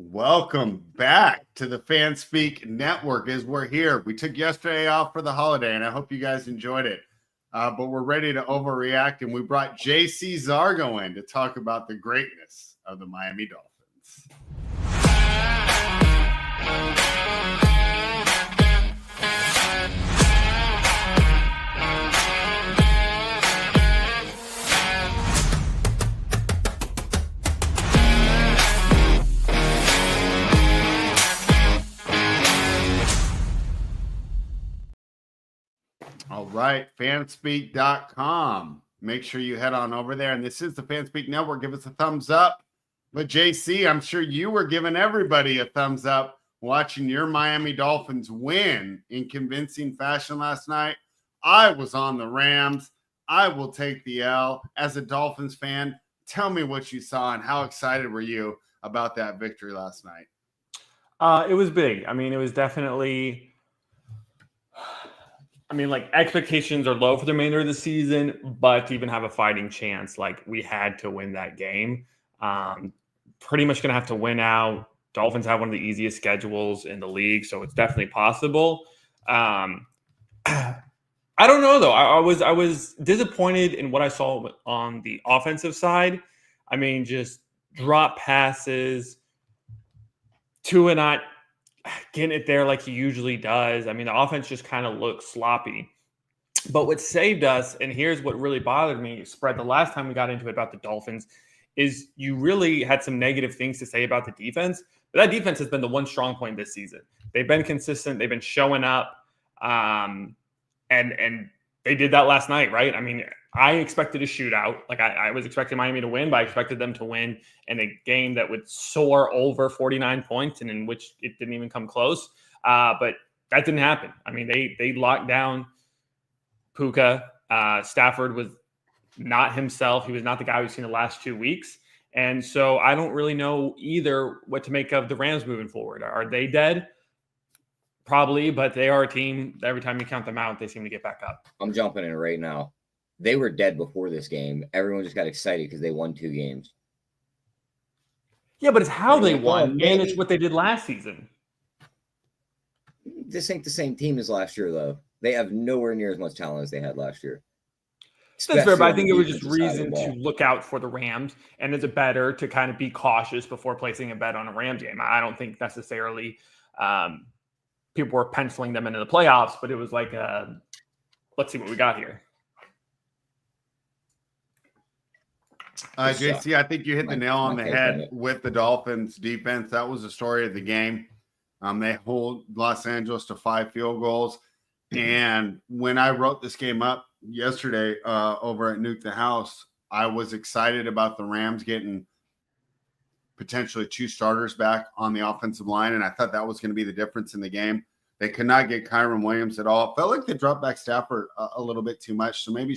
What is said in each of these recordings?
Welcome back to the Fan Speak Network. As we're here, we took yesterday off for the holiday, and I hope you guys enjoyed it. But we're ready to overreact, and we brought JC Zargo in to talk about the greatness of the Miami Dolphins. All right, fanspeak.com. Make sure you head on over there. And this is the Fanspeak Network. Give us a thumbs up. But JC, I'm sure you were giving everybody a thumbs up watching your Miami Dolphins win in convincing fashion last night. I was on the Rams. I will take the L. As a Dolphins fan, tell me what you saw and how excited were you about that victory last night? It was big. I mean, it was definitely... expectations are low for the remainder of the season, but to even have a fighting chance, we had to win that game. Pretty much going to have to win out. Dolphins have one of the easiest schedules in the league, so it's definitely possible. I don't know, though. I was disappointed in what I saw on the offensive side. I mean, just drop passes, Tua not getting it there like he usually does. I mean, the offense just kind of looks sloppy. But what saved us, and here's what really bothered me, Spread, the last time we got into it about the Dolphins, is you really had some negative things to say about the defense. But that defense has been the one strong point this season. They've been consistent. They've been showing up. And they did that last night, right? I mean, I expected a shootout. I was expecting Miami to win, but I expected them to win in a game that would soar over 49 points and in which it didn't even come close. But that didn't happen. I mean, they locked down Puka. Stafford was not himself. He was not the guy we've seen the last 2 weeks. And so I don't really know either what to make of the Rams moving forward. Are they dead? Probably, but they are a team. Every time you count them out, they seem to get back up. I'm jumping in right now. They were dead before this game. Everyone just got excited because they won 2 games. Yeah, but it's how they won, and it's what they did last season. This ain't the same team as last year, though. They have nowhere near as much talent as they had last year. That's fair, but I think it was just reason to look out for the Rams, and it's better to kind of be cautious before placing a bet on a Rams game. I don't think necessarily people were penciling them into the playoffs, but it was like, let's see what we got here. JC, I think you hit the nail on the head with the Dolphins defense. That was the story of the game. They hold Los Angeles to 5 field goals. And when I wrote this game up yesterday over at Nuke the House, I was excited about the Rams getting potentially 2 starters back on the offensive line. And I thought that was going to be the difference in the game. They could not get Kyron Williams at all. It felt like they dropped back Stafford a little bit too much. So maybe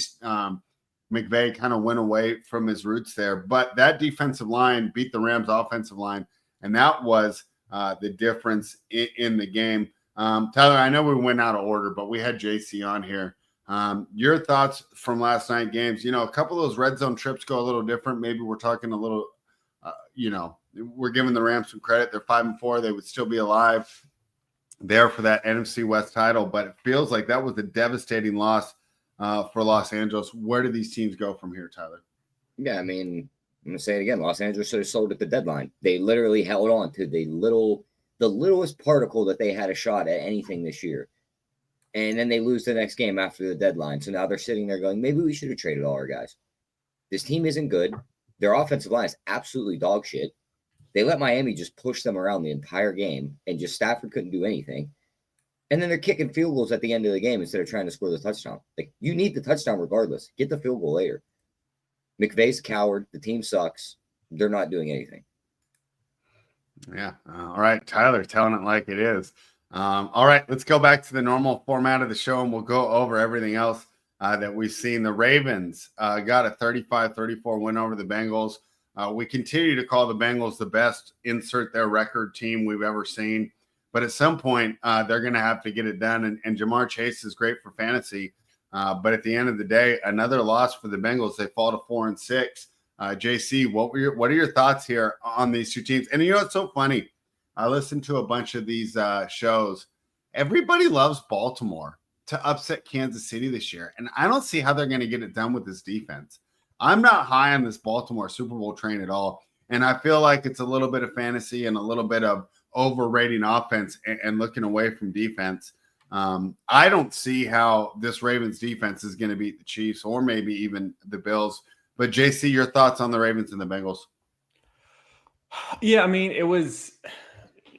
McVay kind of went away from his roots there. But that defensive line beat the Rams offensive line. And that was the difference in the game. Tyler, I know we went out of order, but we had JC on here. Your thoughts from last night games? You know, a couple of those red zone trips go a little different. Maybe we're talking a little, we're giving the Rams some credit. They're 5-4. They would still be alive there for that NFC West title. But it feels like that was a devastating loss for Los Angeles. Where do these teams go from here, Tyler? Yeah, I mean, I'm going to say it again. Los Angeles should have sold at the deadline. They literally held on to the littlest particle that they had a shot at anything this year. And then they lose the next game after the deadline. So now they're sitting there going, maybe we should have traded all our guys. This team isn't good. Their offensive line is absolutely dog shit. They let Miami just push them around the entire game, and just Stafford couldn't do anything. And then they're kicking field goals at the end of the game instead of trying to score the touchdown. Like, you need the touchdown regardless. Get the field goal later. McVay's a coward. The team sucks. They're not doing anything. Yeah. All right. Tyler telling it like it is. All right. Let's go back to the normal format of the show, and we'll go over everything else that we've seen. The Ravens got a 35-34 win over the Bengals. We continue to call the Bengals the best insert their record team we've ever seen. But at some point, they're going to have to get it done. And Jamar Chase is great for fantasy. But at the end of the day, another loss for the Bengals. They fall to 4-6. JC, what are your thoughts here on these two teams? And you know what's so funny? I listened to a bunch of these shows. Everybody loves Baltimore to upset Kansas City this year, and I don't see how they're going to get it done with this defense. I'm not high on this Baltimore Super Bowl train at all, and I feel like it's a little bit of fantasy and a little bit of overrating offense and looking away from defense. I don't see how this Ravens defense is going to beat the Chiefs or maybe even the Bills. But JC, your thoughts on the Ravens and the Bengals? Yeah, I mean, it was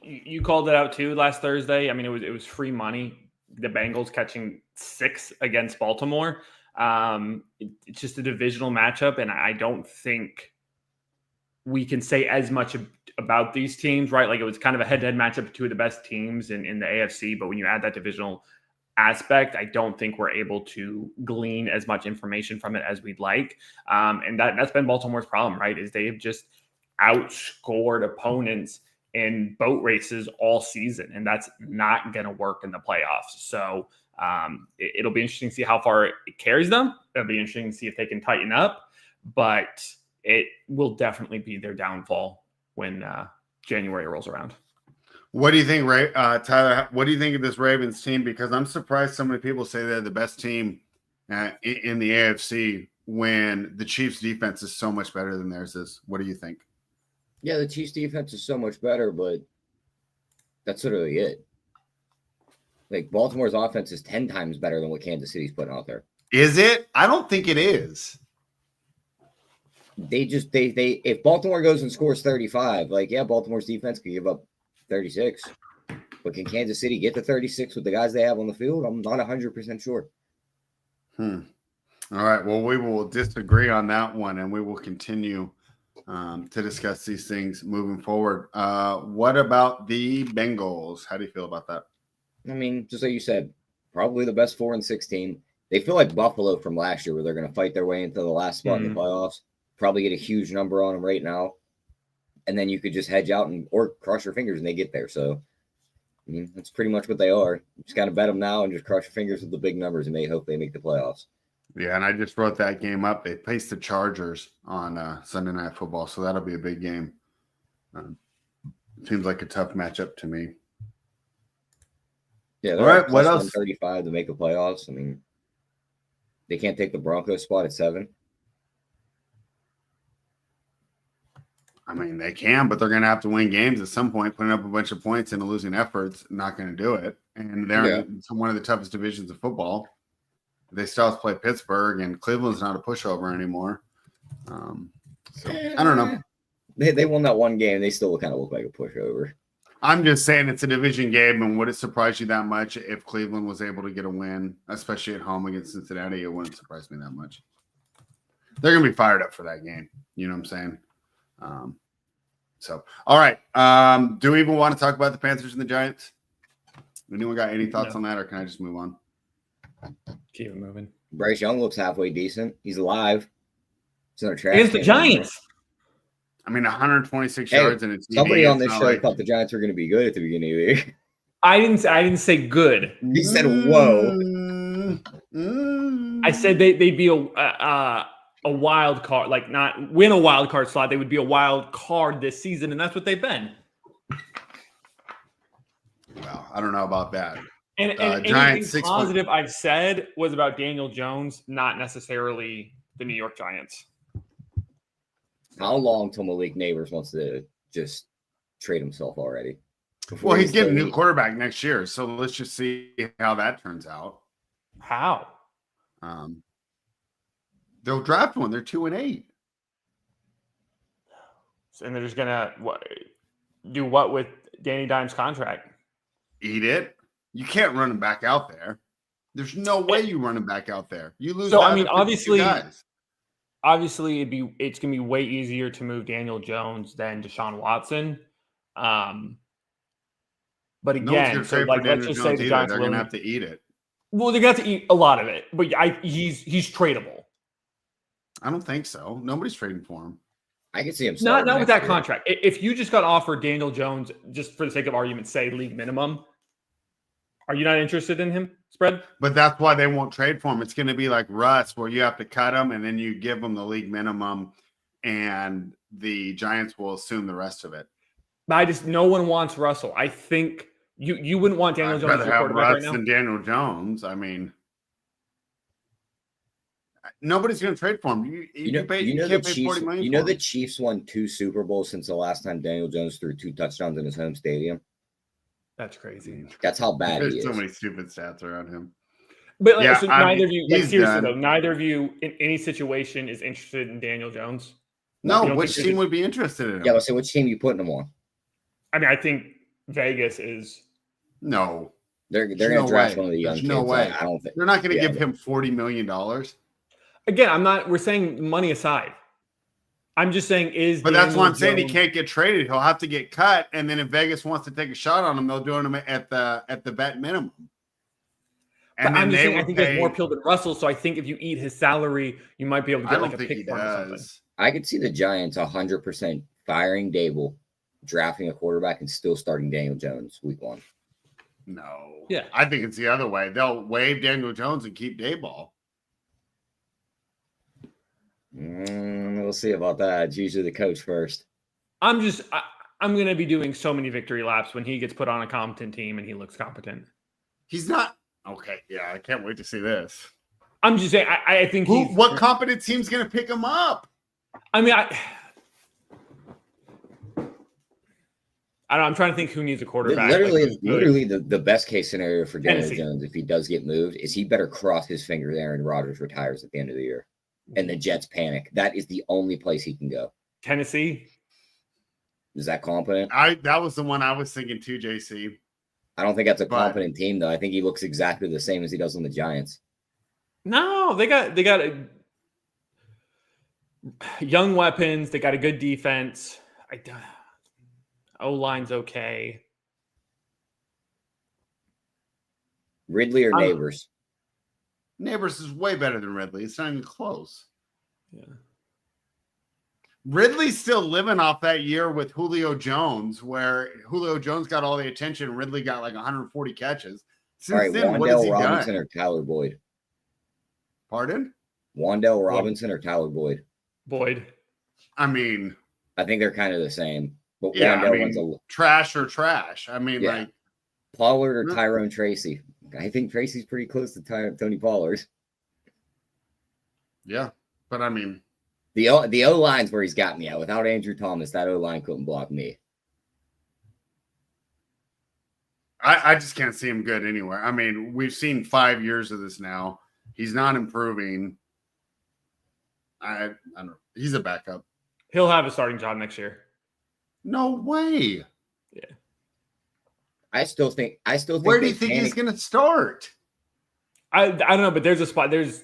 you called it out too last Thursday. I mean, it was free money. The Bengals catching 6 against Baltimore. It's just a divisional matchup, and I don't think we can say as much about these teams, right? Like it was kind of a head-to-head matchup, 2 of the best teams in the AFC. But when you add that divisional aspect, I don't think we're able to glean as much information from it as we'd like. And that's been Baltimore's problem, right? Is they have just outscored opponents in boat races all season, and that's not going to work in the playoffs. So it'll be interesting to see how far it carries them. It'll be interesting to see if they can tighten up, but it will definitely be their downfall when January rolls around. What do you think, Tyler? What do you think of this Ravens team? Because I'm surprised so many people say they're the best team in the AFC when the Chiefs' defense is so much better than theirs is. What do you think? Yeah, the Chiefs' defense is so much better, but that's literally it. Like Baltimore's offense is 10 times better than what Kansas City's putting out there. Is it? I don't think it is. They if Baltimore goes and scores 35, like, yeah, Baltimore's defense could give up 36. But can Kansas City get to 36 with the guys they have on the field? I'm not 100% sure. All right. Well, we will disagree on that one, and we will continue to discuss these things moving forward. What about the Bengals? How do you feel about that? I mean, just like you said, probably the best 4-6 team. They feel like Buffalo from last year, where they're going to fight their way into the last spot in the playoffs. Probably get a huge number on them right now, and then you could just hedge out or cross your fingers and they get there. So, I mean, that's pretty much what they are. You just got to bet them now and just cross your fingers with the big numbers and hope they make the playoffs. Yeah, and I just wrote that game up. They faced the Chargers on Sunday Night Football, so that'll be a big game. Seems like a tough matchup to me. Yeah, all right. What else? 35 to make the playoffs. I mean, they can't take the Broncos spot at 7. I mean, they can, but they're going to have to win games at some point. Putting up a bunch of points in a losing effort's not going to do it. And they're in one of the toughest divisions of football. They still have to play Pittsburgh, and Cleveland's not a pushover anymore. So I don't know. They won that one game. They still kind of look like a pushover. I'm just saying it's a division game, and would it surprise you that much if Cleveland was able to get a win, especially at home against Cincinnati? It wouldn't surprise me that much. They're going to be fired up for that game. You know what I'm saying? All right. Do we even want to talk about the Panthers and the Giants? Anyone got any thoughts on that, or can I just move on? Keep it moving. Bryce Young looks halfway decent. He's alive. It's not a trash. Against the Giants. I mean, 126 yards and it's somebody on this show thought the Giants were going to be good at the beginning of the year. I didn't say good. He said, "Whoa." I said they'd be a wild card, like not win a wild card slot. They would be a wild card this season, and that's what they've been. Well, I don't know about that. And anything positive I've said was about Daniel Jones, not necessarily the New York Giants. How long till Malik Neighbors wants to just trade himself already? Well, he's getting a new quarterback next year, so let's just see how that turns out. How? They'll draft one. They're 2-8. And they're just gonna do what with Danny Dimes' contract? Eat it. You can't run him back out there. There's no way you run him back out there. You lose. So I mean, obviously, it's gonna be way easier to move Daniel Jones than Deshaun Watson. But again, let's just say the Giants are gonna have to eat it. Well, they're gonna have to eat a lot of it. But he's tradable. I don't think so. Nobody's trading for him. I can see him. Not with that contract. If you just got offered Daniel Jones, just for the sake of argument, say league minimum, are you not interested in him, Spread? But that's why they won't trade for him. It's going to be like Russ, where you have to cut him and then you give him the league minimum, and the Giants will assume the rest of it. But no one wants Russell. I think you wouldn't want Daniel I'd Jones as rather your have quarterback right Russ now. than Daniel Jones. I mean, nobody's going to trade for him. You can't pay $40 million. You know the Chiefs won 2 Super Bowls since the last time Daniel Jones threw 2 touchdowns in his home stadium. That's crazy. That's how bad he is. There's so many stupid stats around him. But yeah, so neither of you, like seriously done. though, neither of you in any situation is interested in Daniel Jones. No, which team would be interested in him? Yeah, let's say which team you putting him on. I mean, I think Vegas is. No, they're going to draft one of the young kids. No way. I don't think they're not going to give him $40 million. Again, we're saying money aside. I'm just saying But that's why I'm saying he can't get traded. He'll have to get cut, and then if Vegas wants to take a shot on him, they'll do him at the vet minimum. And but I'm just saying, I think there's more appeal than Russell. So I think if you eat his salary, you might be able to get like a pick for him or something. I could see the Giants 100% firing Dable, drafting a quarterback, and still starting Daniel Jones week 1. No. Yeah. I think it's the other way. They'll waive Daniel Jones and keep Dayball. We'll see about that. It's usually the coach first. I'm going to be doing so many victory laps when he gets put on a competent team and he looks competent. He's not. Okay. Yeah. I can't wait to see this. I'm just saying, I think what competent team's going to pick him up? I mean, I don't know. I'm trying to think who needs a quarterback. Literally the best case scenario for Daniel Jones, if he does get moved, is he better cross his fingers Aaron Rodgers retires at the end of the year. And the Jets panic. That is the only place he can go. Tennessee. Is that competent? That was the one I was thinking too, JC. I don't think that's a competent team, though. I think he looks exactly the same as he does on the Giants. No, they got young weapons. They got a good defense. O-line's okay. Ridley or Neighbors? Neighbors is way better than Ridley. It's not even close. Yeah. Ridley's still living off that year with Julio Jones, where Julio Jones got all the attention. Ridley got like 140 catches. Since then, what has he Robinson done? Or Tyler Boyd? Pardon? Wandale Robinson or Tyler Boyd? Boyd. I mean, I think they're kind of the same. But yeah, trash or trash. I mean, like Pollard or Tyrone Tracy. I think Tracy's pretty close to Tony Pollard. Yeah, but I mean, the O-line's where he's got me at. Without Andrew Thomas, that O-line couldn't block me. I just can't see him good anywhere. I mean, we've seen 5 years of this now. He's not improving. I don't know. He's a backup. He'll have a starting job next year. No way. Yeah. I still think. Where do you think he's going to start? I don't know, but there's a spot. There's.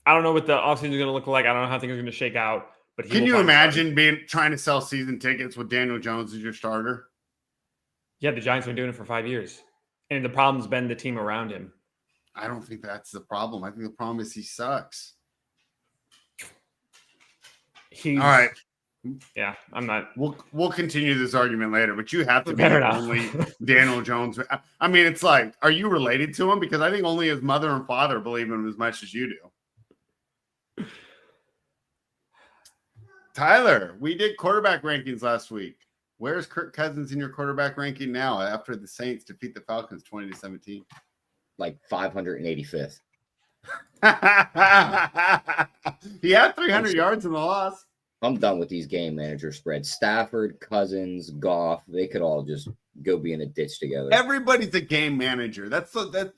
I don't know what the offseason is going to look like. I don't know how things are going to shake out. But can you imagine trying to sell season tickets with Daniel Jones as your starter? Yeah, the Giants have been doing it for 5 years, and the problem's been the team around him. I don't think that's the problem. I think the problem is he sucks. All right. Yeah, I'm not. We'll continue this argument later, but you have to be only Daniel Jones. I mean, it's like, are you related to him? Because I think only his mother and father believe in him as much as you do. Tyler, we did quarterback rankings last week. Where's Kirk Cousins in your quarterback ranking now after the Saints defeat the Falcons 20-17? Like 585th. He had 300 yards in the loss. I'm done with these game manager spreads. Stafford, Cousins, Goff, they could all just go be in a ditch together. Everybody's a game manager. That's the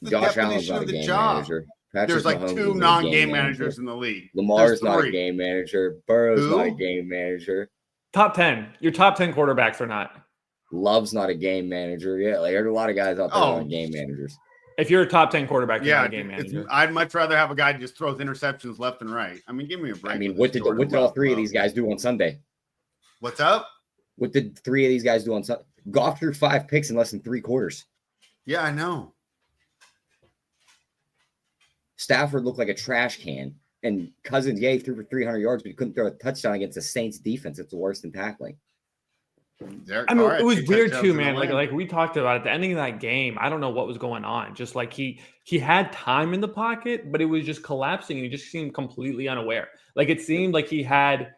Josh definition of the job. There's like Mahomes 2 non-game managers in the league. Lamar's not a game manager. Burrow's not a game manager. Top 10. Your top 10 quarterbacks are not. Love's not a game manager. Yeah, like there's a lot of guys out there that are game managers. If you're a top 10 quarterback, you're not a game manager. I'd much rather have a guy who just throws interceptions left and right. I mean, give me a break. I mean, what did all 3 of these guys do on Sunday? What's up? What did 3 of these guys do on Sunday? Goff threw 5 picks in less than 3 quarters. Yeah, I know. Stafford looked like a trash can. And Cousins, he threw for 300 yards, but he couldn't throw a touchdown against the Saints defense. It's the worst in tackling. It was weird too, man. Like we talked about at the ending of that game, I don't know what was going on. Just like he had time in the pocket, but it was just collapsing, and he just seemed completely unaware. Like it seemed like he had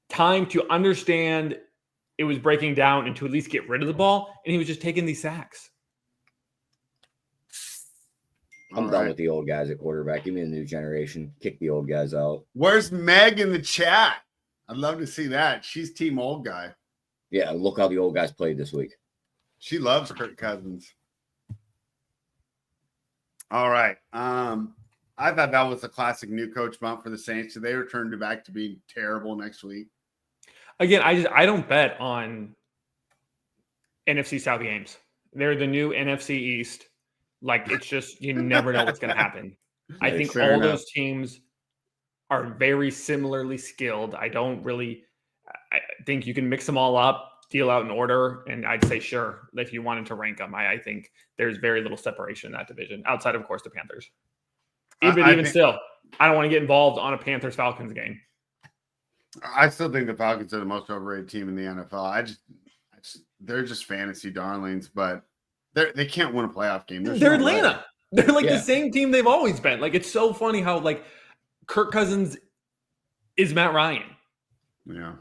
time to understand it was breaking down and to at least get rid of the ball, and he was just taking these sacks. I'm done with the old guys at quarterback. Give me the new generation. Kick the old guys out. Where's Meg in the chat? I'd love to see that. She's team old guy. Yeah, look how the old guys played this week. She loves Kirk Cousins. All right. I thought that was a classic new coach bump for the Saints. So they returned back to being terrible next week. Again, I don't bet on NFC South games. They're the new NFC East. Like, it's just, you never know what's going to happen. I think all those teams are very similarly skilled. I think you can mix them all up, deal out an order, and I'd say sure if you wanted to rank them. I think there's very little separation in that division outside of course, the Panthers. Even still, I don't want to get involved on a Panthers-Falcons game. I still think the Falcons are the most overrated team in the NFL. They're just fantasy darlings, but they can't win a playoff game. They're Atlanta. They're like the same team they've always been. Like, it's so funny how like Kirk Cousins is Matt Ryan. Yeah.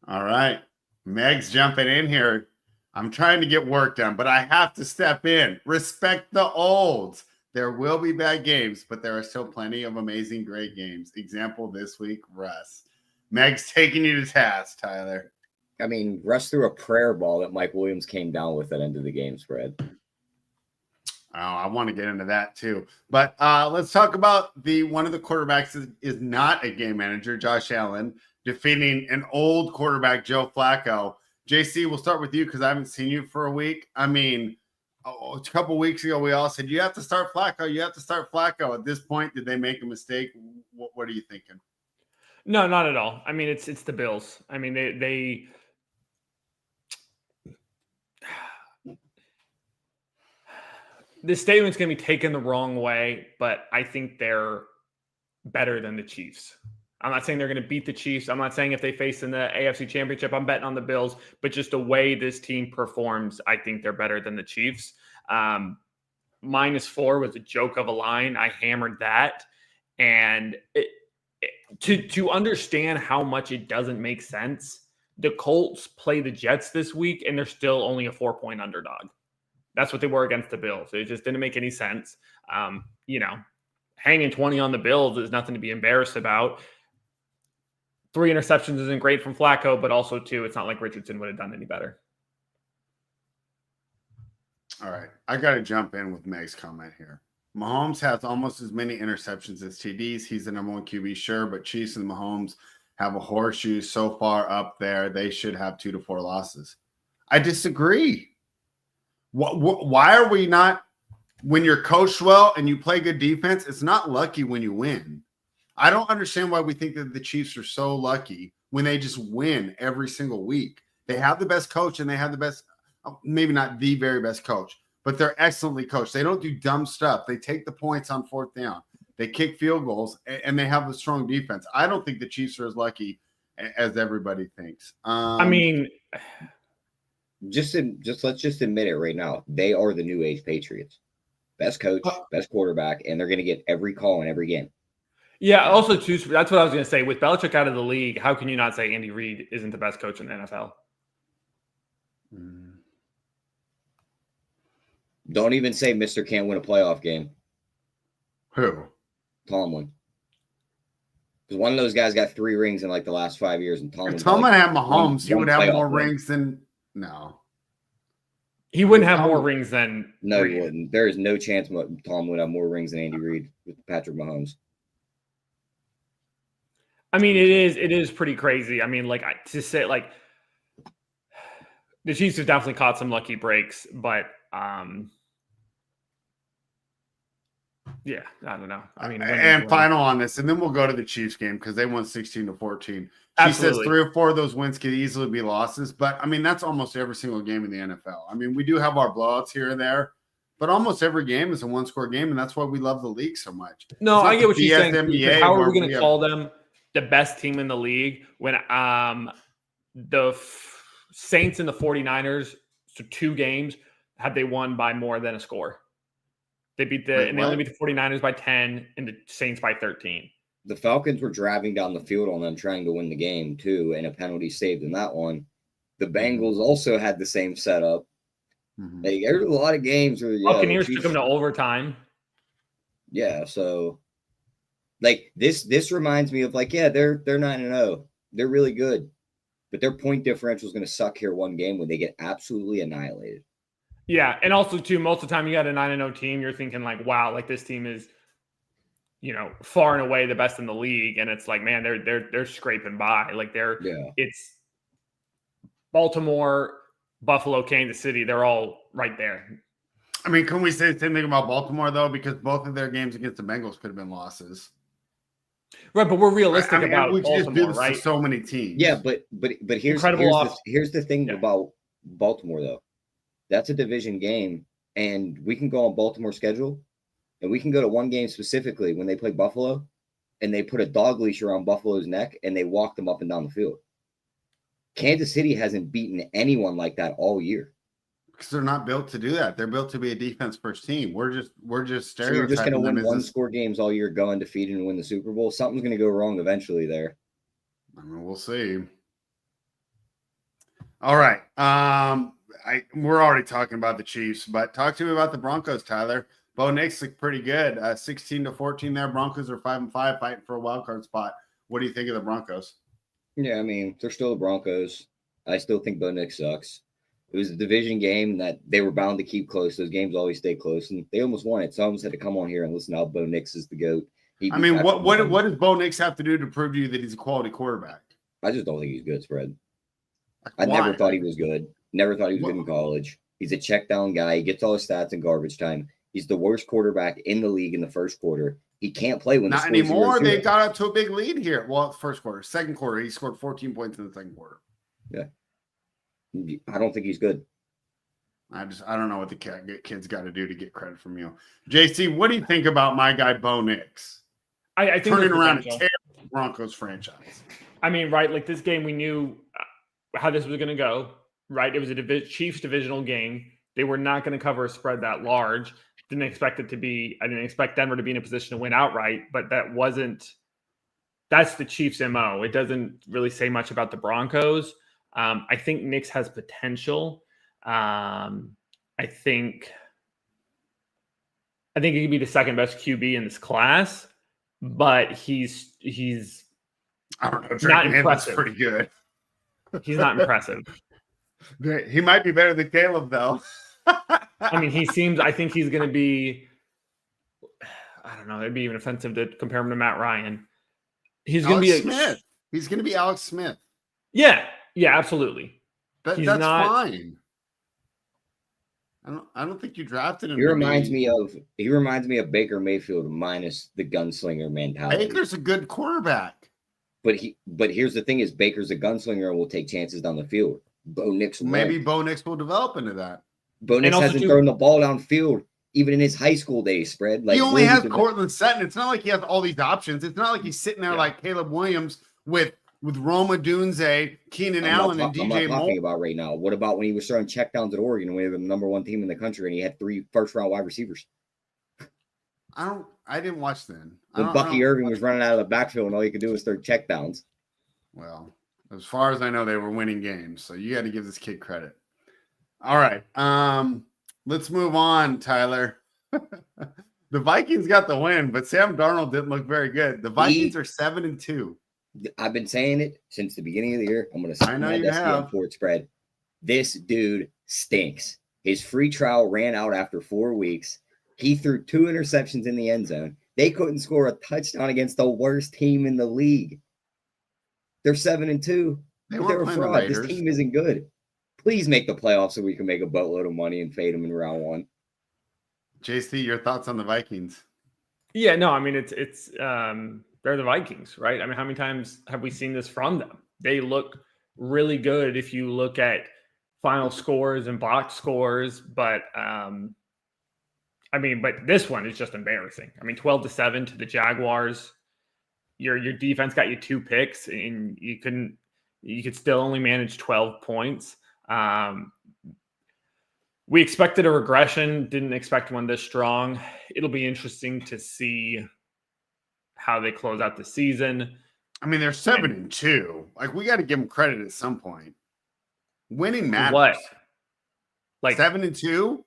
All right. Meg's jumping in here. I'm trying to get work done, but I have to step in. Respect the olds. There will be bad games, but there are still plenty of amazing, great games. Example this week, Russ. Meg's taking you to task, Tyler. I mean, Russ threw a prayer ball that Mike Williams came down with at end of the game spread. Oh, I want to get into that too. But let's talk about one of the quarterbacks is not a game manager, Josh Allen, defeating an old quarterback, Joe Flacco. JC, we'll start with you because I haven't seen you for a week. I mean, a couple weeks ago, we all said, you have to start Flacco. You have to start Flacco. At this point, did they make a mistake? What are you thinking? No, not at all. I mean, it's the Bills. I mean, they this statement's going to be taken the wrong way, but I think they're better than the Chiefs. I'm not saying they're going to beat the Chiefs. I'm not saying if they face in the AFC Championship, I'm betting on the Bills. But just the way this team performs, I think they're better than the Chiefs. -4 was a joke of a line. I hammered that. And to understand how much it doesn't make sense, the Colts play the Jets this week, and they're still only a 4-point underdog. That's what they were against the Bills. It just didn't make any sense. Hanging 20 on the Bills is nothing to be embarrassed about. 3 interceptions isn't great from Flacco, but also, too, it's not like Richardson would have done any better. All right. I got to jump in with Meg's comment here. Mahomes has almost as many interceptions as TDs. He's the number one QB, sure, but Chiefs and Mahomes have a horseshoe so far up there, they should have 2 to 4 losses. I disagree. Why are we not, when you're coached well and you play good defense, it's not lucky when you win. I don't understand why we think that the Chiefs are so lucky when they just win every single week. They have the best coach and they have the best, maybe not the very best coach, but they're excellently coached. They don't do dumb stuff. They take the points on 4th down. They kick field goals and they have a strong defense. I don't think the Chiefs are as lucky as everybody thinks. I mean, let's just admit it right now. They are the new age Patriots. Best coach, best quarterback, and they're going to get every call in every game. Yeah, also, too, that's what I was going to say. With Belichick out of the league, how can you not say Andy Reid isn't the best coach in the NFL? Don't even say Mr. Can't win a playoff game. Who? Tomlin. Because one of those guys got 3 rings in like the last 5 years, and Tomlin. If Tomlin had Mahomes, he would have more rings than no. He wouldn't have more rings than no, Reid. He wouldn't. There is no chance Tom would have more rings than Andy Reid with Patrick Mahomes. I mean, it is pretty crazy. I mean, like, to say, like, the Chiefs have definitely caught some lucky breaks, but yeah, I don't know. I mean, and final on this, and then we'll go to the Chiefs game because they won 16-14. She Absolutely. says 3 or 4 of those wins could easily be losses, but I mean, that's almost every single game in the NFL. I mean, we do have our blowouts here and there, but almost every game is a 1-score game, and that's why we love the league so much. No, I get what you're saying. NBA, how are we going to call them the best team in the league when the Saints and the 49ers, so 2 games, have they won by more than a score? They beat they only beat the 49ers by 10 and the Saints by 13. the Falcons were driving down the field on them trying to win the game too, and a penalty saved in that one. The Bengals also had the same setup. Like, there's a lot of games where Buccaneers took them to overtime. Yeah, so like this reminds me of like, yeah, they're 9-0. They're really good. But their point differential is going to suck here one game when they get absolutely annihilated. Yeah, and also too, most of the time you got a 9-0 team, you're thinking like, wow, like this team is, far and away the best in the league, and it's like, man, they're scraping by. Like it's Baltimore, Buffalo, Kansas City, they're all right there. I mean, can we say the same thing about Baltimore though? Because both of their games against the Bengals could have been losses. Right, but we're realistic about we Baltimore, just do this right? to so many teams. Yeah, but here's the thing about Baltimore though. That's a division game, and we can go on Baltimore's schedule, and we can go to one game specifically when they play Buffalo, and they put a dog leash around Buffalo's neck, and they walk them up and down the field. Kansas City hasn't beaten anyone like that all year. Because they're not built to do that. They're built to be a defense first team. We're just stereotyping. So you're just going to win one score games all year, go undefeated and win the Super Bowl. Something's going to go wrong eventually there. I mean, we'll see. All right. We're already talking about the Chiefs, but talk to me about the Broncos, Tyler. Bo Nix looked pretty good. 16-14 there. Broncos are 5-5, fighting for a wild card spot. What do you think of the Broncos? Yeah, I mean, they're still the Broncos. I still think Bo Nix sucks. It was a division game that they were bound to keep close. Those games always stay close, and they almost won it. So I almost had to come on here and listen to how Bo Nix is the GOAT. What does Bo Nix have to do to prove to you that he's a quality quarterback? I just don't think he's good, Spread. Why? Never thought he was good. Never thought he was good in college. He's a check down guy. He gets all his stats in garbage time. He's the worst quarterback in the league in the first quarter. He can't play when not anymore. They got up to a big lead here. Well, first quarter, second quarter, he scored 14 points in the second quarter. Yeah, I don't think he's good. I don't know what the kid's got to do to get credit from you, JC. What do you think about my guy Bo Nix? I think turning around a terrible Broncos franchise. I mean, right? Like this game, we knew how this was going to go. Right? It was a Chiefs divisional game. They were not going to cover a spread that large. I didn't expect Denver to be in a position to win outright, but that's the Chiefs' MO. It doesn't really say much about the Broncos. I think Nix has potential. I think he could be the second best QB in this class, but he's I don't know. Not impressive. Pretty good. He's not impressive. He might be better than Caleb, though. I mean, I think he's going to be, I don't know, it'd be even offensive to compare him to Matt Ryan. He's going to be Smith. He's going to be Alex Smith. Yeah, absolutely. That's fine. I don't think you drafted him. He reminds me of Baker Mayfield minus the gunslinger mentality. Baker's a good quarterback. But here's the thing: is Baker's a gunslinger and will take chances down the field. Bo Nix Bo Nix will develop into that. Bo Nix hasn't thrown the ball downfield even in his high school days. Spread like he only has Cortland Sutton. It's not like he has all these options. It's not like he's sitting there like Caleb Williams with Roma Dunze, Keenan Allen, and DJ Moore. I'm not talking about right now. What about when he was throwing checkdowns at Oregon and we were the number one team in the country and he had 3 first-round wide receivers? I didn't watch then. When Bucky Irving was running out of the backfield and all you could do was throw checkdowns. Well, as far as I know, they were winning games. So you got to give this kid credit. All right. Let's move on, Tyler. The Vikings got the win, but Sam Darnold didn't look very good. The Vikings are 7-2. I've been saying it since the beginning of the year. I'm going to sign my desk for it, Spread. This dude stinks. His free trial ran out after 4 weeks. He threw 2 interceptions in the end zone. They couldn't score a touchdown against the worst team in the league. They're 7-2. They're a fraud. This team isn't good. Please make the playoffs so we can make a boatload of money and fade them in round 1. JC, your thoughts on the Vikings? Yeah, no, I mean it's they're the Vikings, right? I mean, how many times have we seen this from them? They look really good if you look at final scores and box scores, but but this one is just embarrassing. I mean, 12-7 to the Jaguars. Your defense got you 2 picks, and you could still only manage 12 points. We expected a regression, didn't expect one this strong. It'll be interesting to see how they close out the season. I mean, they're 7-2. Like, we got to give them credit at some point. Winning matters. What? Like 7-2?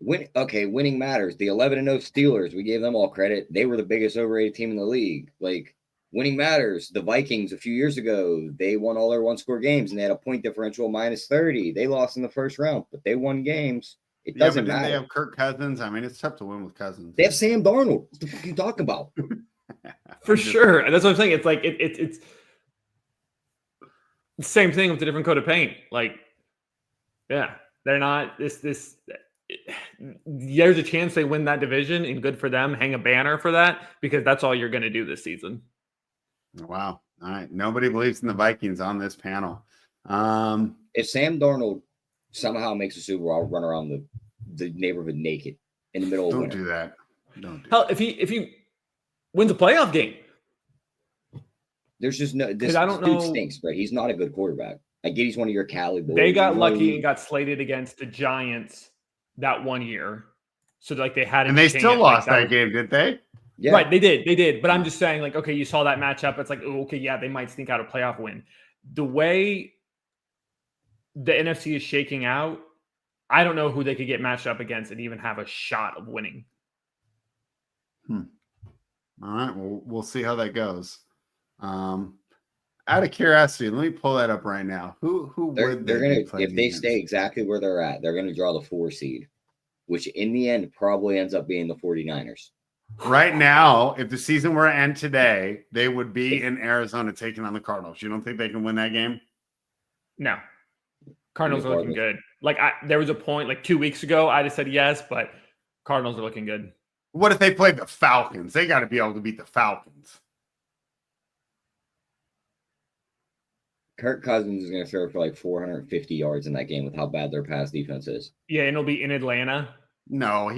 Winning matters. The 11-0 Steelers, we gave them all credit. They were the biggest overrated team in the league. Like, winning matters. The Vikings a few years ago, they won all their one-score games, and they had a point differential -30. They lost in the first round, but they won games. It doesn't matter. They have Kirk Cousins. I mean, it's tough to win with Cousins. They have Sam Darnold. What the fuck are you talking about? For sure. And that's what I'm saying. It's like it's the same thing with a different coat of paint. Like, yeah, they're not this. There's a chance they win that division, and good for them. Hang a banner for that, because that's all you're going to do this season. Wow. All right. Nobody believes in the Vikings on this panel. If Sam Darnold somehow makes a Super Bowl, run around the neighborhood naked in the middle of winter. Don't do that. Don't do Hell, that. if he wins a playoff game, there's just no. This I don't dude know. stinks, bro. He's not a good quarterback. I get he's one of your Cali boys. They got lucky and got slated against the Giants that one year, so like they had, and they still lost that game, did they? Yeah. Right, they did. But I'm just saying, like, okay, you saw that matchup. It's like, oh, okay, yeah, they might sneak out a playoff win. The way the NFC is shaking out, I don't know who they could get matched up against and even have a shot of winning. All right, well, we'll see how that goes. Out of curiosity, let me pull that up right now. Who They're would gonna, be playing if they against? stay exactly where they're at, they're gonna draw the 4 seed, which in the end probably ends up being the 49ers. Right now, if the season were to end today, they would be in Arizona taking on the Cardinals. You don't think they can win that game? No. Cardinals are looking good. Like, there was a point like 2 weeks ago, I just said yes, but Cardinals are looking good. What if they played the Falcons? They got to be able to beat the Falcons. Kirk Cousins is going to throw for like 450 yards in that game with how bad their pass defense is. Yeah, and it'll be in Atlanta. No,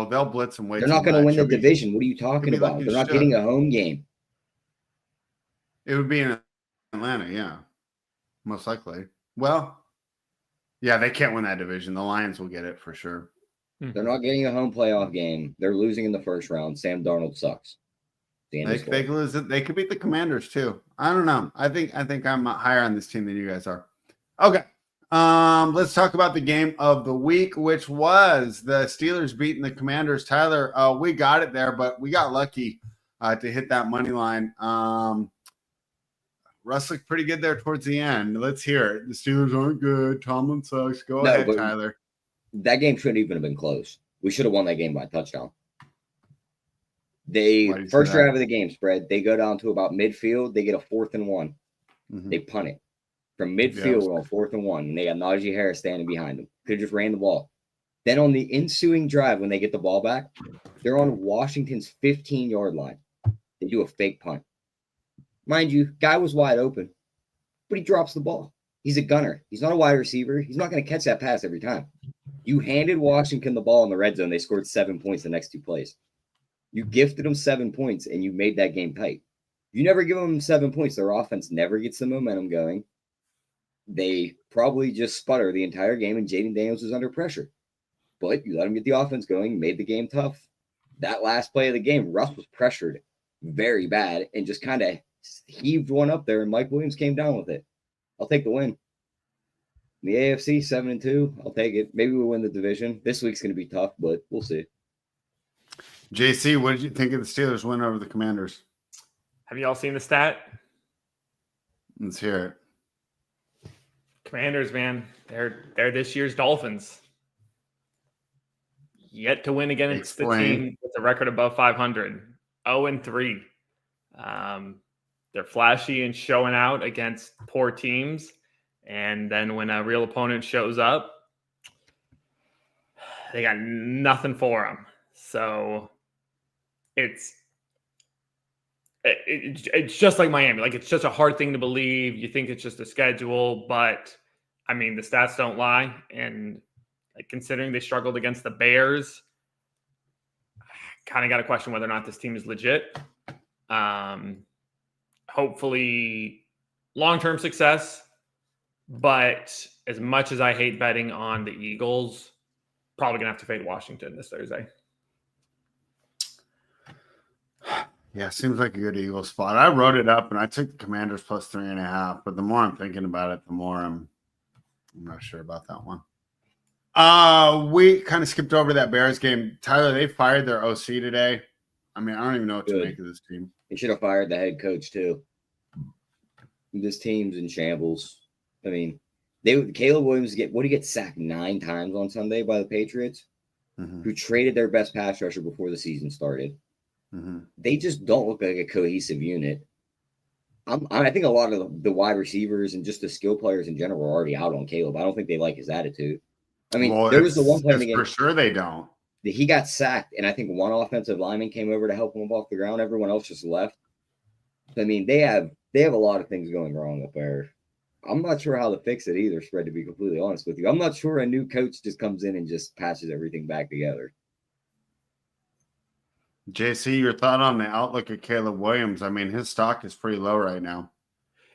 they'll blitz him way They're too not going to much. win the It'll be- division. What are you talking be about? like They're you not should. getting a home game. It would be in Atlanta, yeah. Most likely. Well, yeah, they can't win that division. The Lions will get it for sure. They're not getting a home playoff game. They're losing in the first round. Sam Darnold sucks. The end of the story. They could lose it. They could beat the Commanders too. I don't know. I think I'm higher on this team than you guys are. Okay. Let's talk about the game of the week, which was the Steelers beating the Commanders. Tyler, we got it there, but we got lucky to hit that money line. Russ looked pretty good there towards the end. Let's hear it. The Steelers aren't good. Tomlin sucks. Go ahead, Tyler. That game shouldn't even have been close. We should have won that game by a touchdown. They first drive of the game spread. They go down to about midfield. They get a 4th and 1. Mm-hmm. They punt it from midfield on 4th and 1. And they got Najee Harris standing behind them. Could have just ran the ball. Then on the ensuing drive, when they get the ball back, they're on Washington's 15-yard line. They do a fake punt. Mind you, guy was wide open, but he drops the ball. He's a gunner. He's not a wide receiver. He's not going to catch that pass every time. You handed Washington the ball in the red zone. They scored 7 points the next 2 plays. You gifted them 7 points, and you made that game tight. You never give them 7 points. Their offense never gets the momentum going. They probably just sputter the entire game, and Jaden Daniels was under pressure. But you let him get the offense going, made the game tough. That last play of the game, Russ was pressured very bad and just kind of heaved one up there, and Mike Williams came down with it. I'll take the win. In the AFC, 7-2, I'll take it. Maybe we'll win the division. This week's going to be tough, but we'll see. JC, what did you think of the Steelers win over the Commanders? Have you all seen the stat? Let's hear it. Commanders, man, they're this year's Dolphins. Yet to win against the team with a record above 500. 0-3. They're flashy and showing out against poor teams. And then when a real opponent shows up, they got nothing for them. So it's just like Miami. Like, it's just a hard thing to believe. You think it's just a schedule, but I mean, the stats don't lie. And like, considering they struggled against the Bears, kind of got to question whether or not this team is legit. Hopefully long-term success, but as much as I hate betting on the Eagles, probably gonna have to fade Washington this Thursday. Yeah, seems like a good Eagles spot. I wrote it up and I took the Commanders plus 3.5, but the more I'm thinking about it, the more I'm not sure about that one. We kind of skipped over that Bears game. Tyler, they fired their OC today. I mean, I don't even know what to make of this team. They should have fired the head coach too. This team's in shambles. I mean, Caleb Williams get sacked 9 times on Sunday by the Patriots, who traded their best pass rusher before the season started. They just don't look like a cohesive unit. I think a lot of the wide receivers and just the skill players in general are already out on Caleb. I don't think they like his attitude. I mean, there was the one play again. For sure they don't. He got sacked, and I think one offensive lineman came over to help him off the ground. Everyone else just left. I mean, they have a lot of things going wrong up there. I'm not sure how to fix it either, Spread, to be completely honest with you. I'm not sure a new coach just comes in and just patches everything back together. JC, your thought on the outlook of Caleb Williams? I mean, his stock is pretty low right now.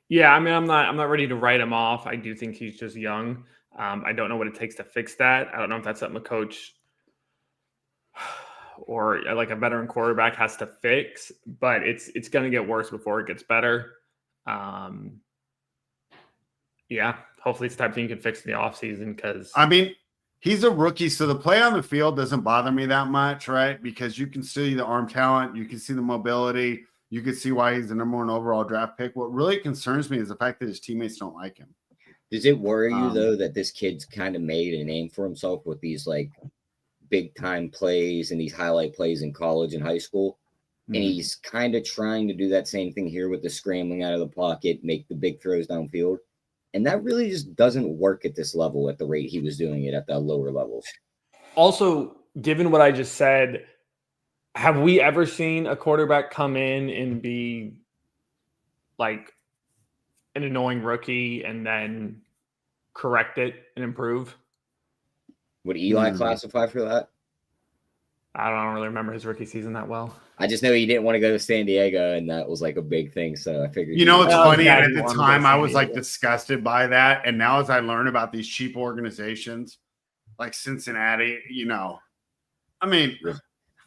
Yeah, I mean, I'm not ready to write him off. I do think he's just young. I don't know what it takes to fix that. I don't know if that's something a coach or like a veteran quarterback has to fix, but it's going to get worse before it gets better. Yeah, hopefully it's the type of thing you can fix in the offseason because I mean, he's a rookie, so the play on the field doesn't bother me that much, right? Because you can see the arm talent, you can see the mobility, you can see why he's the number 1 overall draft pick. What really concerns me is the fact that his teammates don't like him. Does it worry you, though, that this kid's kind of made a name for himself with these, like, big-time plays and these highlight plays in college and high school? And he's kind of trying to do that same thing here with the scrambling out of the pocket, make the big throws downfield. And that really just doesn't work at this level at the rate he was doing it at the lower levels. Also, given what I just said, have we ever seen a quarterback come in and be like an annoying rookie and then correct it and improve? Would Eli classify for that? I don't really remember his rookie season that well. I just know he didn't want to go to San Diego, and that was like a big thing. So I figured. You know, it's funny. And at the time, I was like disgusted by that. And now, as I learn about these cheap organizations like Cincinnati, you know, I mean,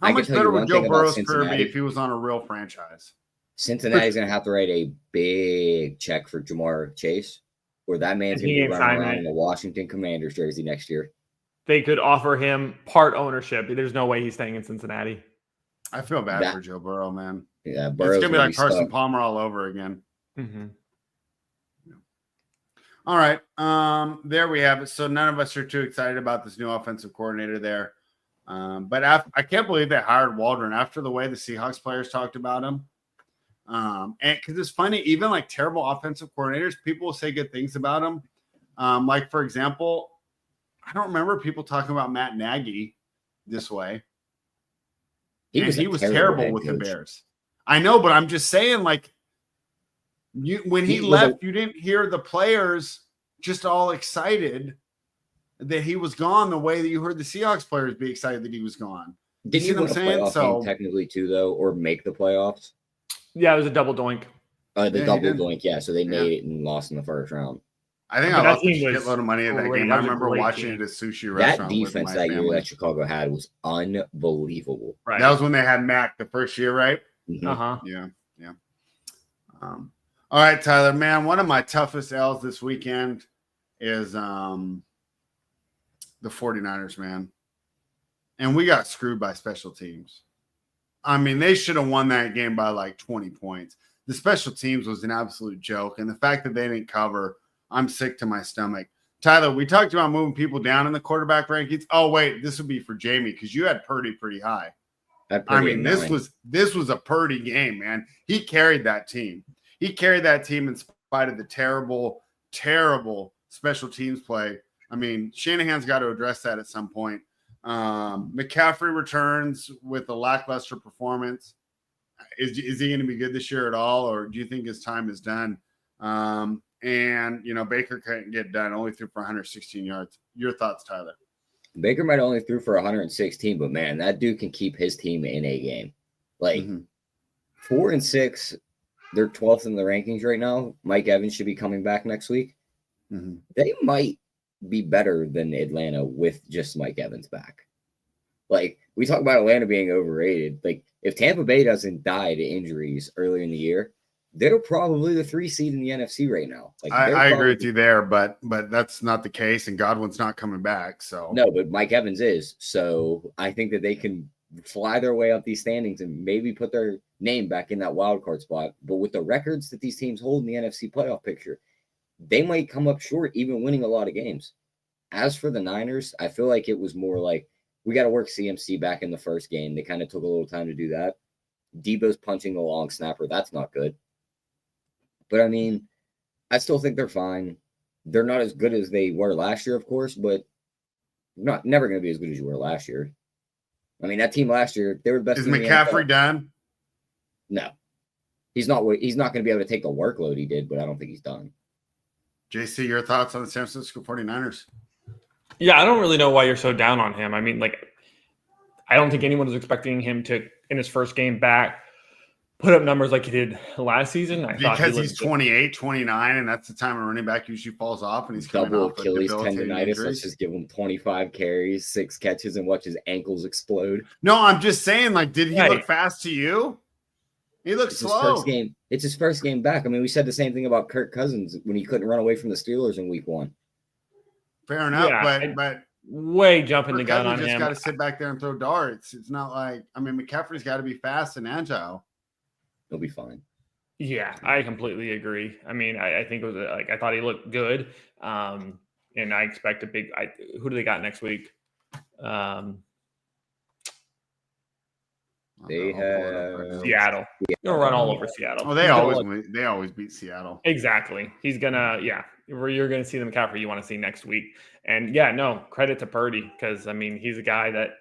how much better would Joe Burrow's career be if he was on a real franchise? Cincinnati's going to have to write a big check for Jamar Chase, or that man's going to be running around in the Washington Commanders jersey next year. They could offer him part ownership. There's no way he's staying in Cincinnati. I feel bad for Joe Burrow, man. Yeah, Burrow's it's gonna be like Carson Palmer all over again. All right, there we have it. So none of us are too excited about this new offensive coordinator there, but I can't believe they hired Waldron after the way the Seahawks players talked about him. And because it's funny, even like terrible offensive coordinators, people will say good things about them. Like for example, I don't remember people talking about Matt Nagy this way. He was terrible with the Bears. I know, but I'm just saying, like, when he left, you didn't hear the players just all excited that he was gone the way that you heard the Seahawks players be excited that he was gone. Did you know what I'm saying? So technically, too, though, or make the playoffs? Yeah, it was a double doink. Double doink, yeah. So they made it and lost in the first round. I think I lost a shitload of money at that game. I remember watching it at a sushi restaurant. That defense that year that Chicago had was unbelievable. Right. That was when they had Mac the first year, right? Uh-huh. Yeah. All right, Tyler, man, one of my toughest L's this weekend is the 49ers, man. And we got screwed by special teams. I mean, they should have won that game by like 20 points. The special teams was an absolute joke. And the fact that they didn't cover, I'm sick to my stomach. Tyler, we talked about moving people down in the quarterback rankings. Oh, wait, this would be for Jamie because you had Purdy pretty high. I mean, this was a Purdy game, man. He carried that team. He carried that team in spite of the terrible, terrible special teams play. I mean, Shanahan's got to address that at some point. McCaffrey returns with a lackluster performance. Is he going to be good this year at all, or do you think his time is done? And, you know, Baker couldn't get done, only threw for 116 yards. Your thoughts, Tyler? Baker might only threw for 116, but, man, that dude can keep his team in a game. Like, 4-6, they're 12th in the rankings right now. Mike Evans should be coming back next week. They might be better than Atlanta with just Mike Evans back. Like, we talk about Atlanta being overrated. Like, if Tampa Bay doesn't die to injuries early in the year, they're probably the 3 seed in the NFC right now. Like, I agree with you there, but that's not the case, and Godwin's not coming back. So no, but Mike Evans is. So I think that they can fly their way up these standings and maybe put their name back in that wild card spot. But with the records that these teams hold in the NFC playoff picture, they might come up short, even winning a lot of games. As for the Niners, I feel like it was more like we got to work CMC back in the first game. They kind of took a little time to do that. Debo's punching the long snapper. That's not good. But, I mean, I still think they're fine. They're not as good as they were last year, of course, but never going to be as good as you were last year. I mean, that team last year, they were the best. Is team in the McCaffrey NFL. done? No. He's not going to be able to take the workload he did, but I don't think he's done. JC, your thoughts on the San Francisco 49ers? Yeah, I don't really know why you're so down on him. I mean, like, I don't think anyone was expecting him to, in his first game back, put up numbers like he did last season. Because he's 28, 29, and that's the time a running back usually falls off, and he's coming double off Achilles tendonitis. Injuries. Let's just give him 25 carries, 6 catches, and watch his ankles explode. No, I'm just saying, like, did he look fast to you? He looked slow. It's his first game back. I mean, we said the same thing about Kirk Cousins when he couldn't run away from the Steelers in week 1. Fair enough, but way jumping the gun on him. Just him. got to sit back there and throw darts. It's not like, I mean, McCaffrey's got to be fast and agile. He'll be fine. Yeah, I completely agree. I mean, I think it was like I thought he looked good, and I expect a big. Who do they got next week? They have Seattle. They'll run all over Seattle. Oh, they always beat Seattle. Exactly. He's gonna, where you're gonna see the McCaffrey you want to see next week. And yeah, no, credit to Purdy, because I mean he's a guy that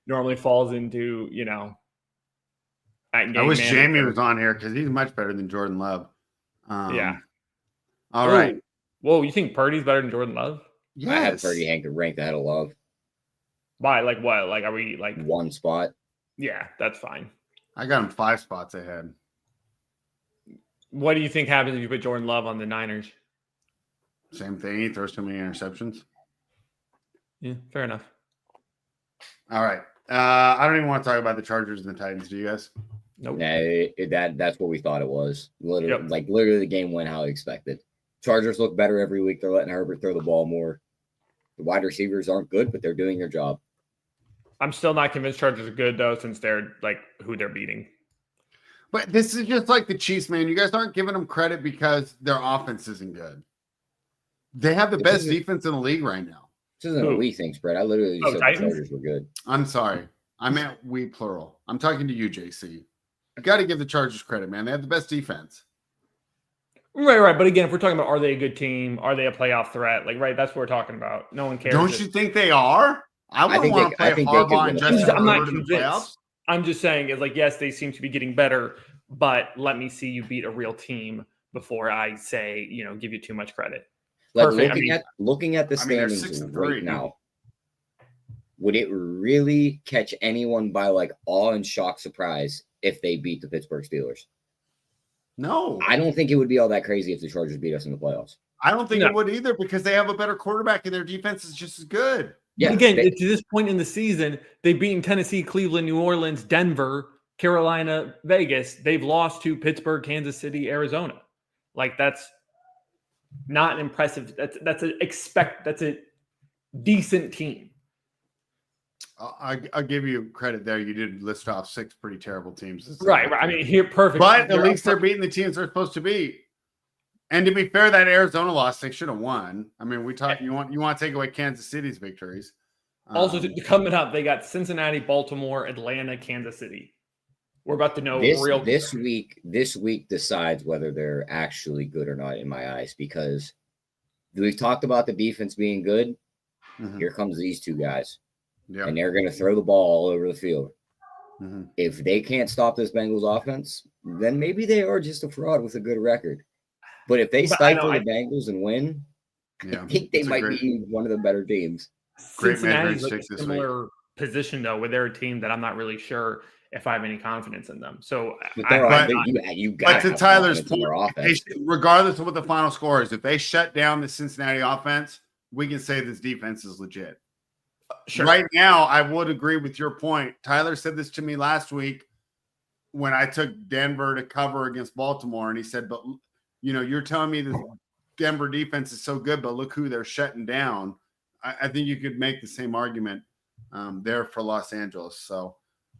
normally falls into, I wish Jamie was on here because he's much better than Jordan Love. Yeah. All right. Whoa, you think Purdy's better than Jordan Love? Yes. I have Purdy ranked ahead of Love. By like what? Like are we like 1 spot? Yeah, that's fine. I got him 5 spots ahead. What do you think happens if you put Jordan Love on the Niners? Same thing. He throws too many interceptions. Yeah, fair enough. All right. I don't even want to talk about the Chargers and the Titans. Do you guys? Nope. Nah, that's what we thought it was. Literally, the game went how expected. Chargers look better every week. They're letting Herbert throw the ball more. The wide receivers aren't good, but they're doing their job. I'm still not convinced Chargers are good, though, since they're like who they're beating. But this is just like the Chiefs, man. You guys aren't giving them credit because their offense isn't good. They have the best defense in the league right now. This isn't a we thing, spread. I literally just said the Chargers were good. I'm sorry. I meant we plural. I'm talking to you, JC. You got to give the Chargers credit, man. They have the best defense. Right. But again, if we're talking about are they a good team? Are they a playoff threat? Like, right, that's what we're talking about. No one cares. Don't you think they are? I wouldn't want to play Harbaugh and Justin Herbert in the playoffs. I'm just saying, is like, yes, they seem to be getting better, but let me see you beat a real team before I say, give you too much credit. Like looking at the standings right now, would it really catch anyone by like awe and shock surprise if they beat the Pittsburgh Steelers? No. I don't think it would be all that crazy if the Chargers beat us in the playoffs. I don't think it would either because they have a better quarterback and their defense is just as good. Yeah. Again, to this point in the season, they've beaten Tennessee, Cleveland, New Orleans, Denver, Carolina, Vegas. They've lost to Pittsburgh, Kansas City, Arizona. Like that's not impressive. That's a decent team. I'll give you credit there. You did list off 6 pretty terrible teams. Right. I mean, here, perfect. But at least they're beating the teams they're supposed to beat. And to be fair, that Arizona loss, they should have won. I mean, you want to take away Kansas City's victories. Also, coming up, they got Cincinnati, Baltimore, Atlanta, Kansas City. We're about to know this week decides whether they're actually good or not in my eyes, because we've talked about the defense being good. Mm-hmm. Here comes these 2 guys. Yep. And they're going to throw the ball all over the field. Mm-hmm. If they can't stop this Bengals offense, then maybe they are just a fraud with a good record. But if they stifle the Bengals and win, I think they might be one of the better teams. Cincinnati's like a similar position, though, where they're a team that I'm not really sure if I have any confidence in them. So, but to Tyler's point, regardless of what the final score is, if they shut down the Cincinnati offense, we can say this defense is legit. Sure. Right now, I would agree with your point. Tyler said this to me last week when I took Denver to cover against Baltimore, and he said, but, you're telling me the Denver defense is so good, but look who they're shutting down. I think you could make the same argument there for Los Angeles. So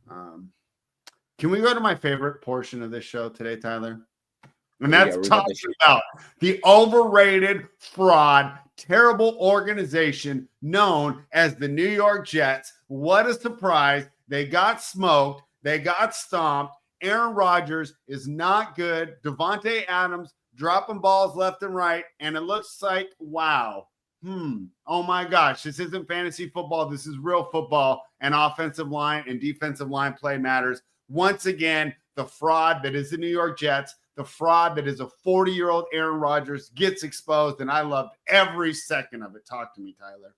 can we go to my favorite portion of this show today, Tyler? And that's talking about the overrated, fraud, terrible organization known as the New York Jets. What a surprise. They got smoked. They got stomped. Aaron Rodgers is not good. Devontae Adams dropping balls left and right. And it looks like, wow. Oh my gosh, this isn't fantasy football. This is real football, and offensive line and defensive line play matters. Once again, the fraud that is the New York Jets, the fraud that is a 40-year-old Aaron Rodgers gets exposed, and I loved every second of it. Talk to me, Tyler.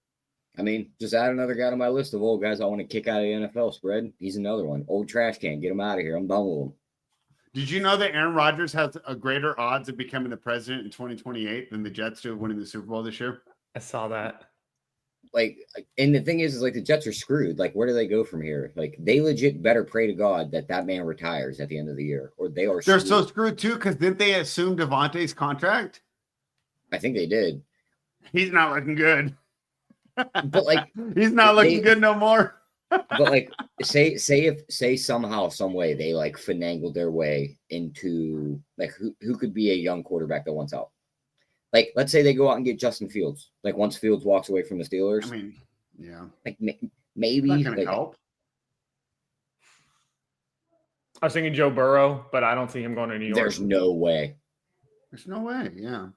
I mean, just add another guy to my list of old guys I want to kick out of the NFL spread. He's another one. Old trash can. Get him out of here. I'm done with him. Did you know that Aaron Rodgers has a greater odds of becoming the president in 2028 than the Jets do of winning the Super Bowl this year? I saw that. And the thing is like the Jets are screwed. Like, where do they go from here? Like, they legit better pray to God that man retires at the end of the year, or they're so screwed too, because didn't they assume Devontae's contract? I think they did. He's not looking good. But he's not looking good no more. But say somehow, some way they finagled their way into who could be a young quarterback that wants out. Let's say they go out and get Justin Fields. Once Fields walks away from the Steelers. I mean, yeah. Maybe. Not gonna help. I was thinking Joe Burrow, but I don't see him going to New York. There's no way. There's no way, yeah.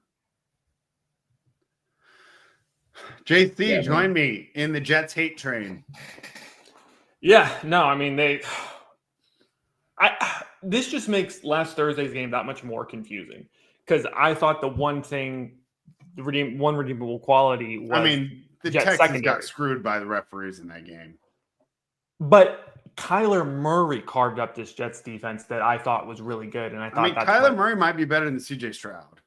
JC, join me in the Jets hate train. Yeah, no, I mean, this just makes last Thursday's game that much more confusing. Because I thought the one thing, one redeemable quality was the Jets Texans secondary. got screwed by the referees in that game. But Kyler Murray carved up this Jets defense that I thought was really good. And I thought Kyler Murray might be better than CJ Stroud.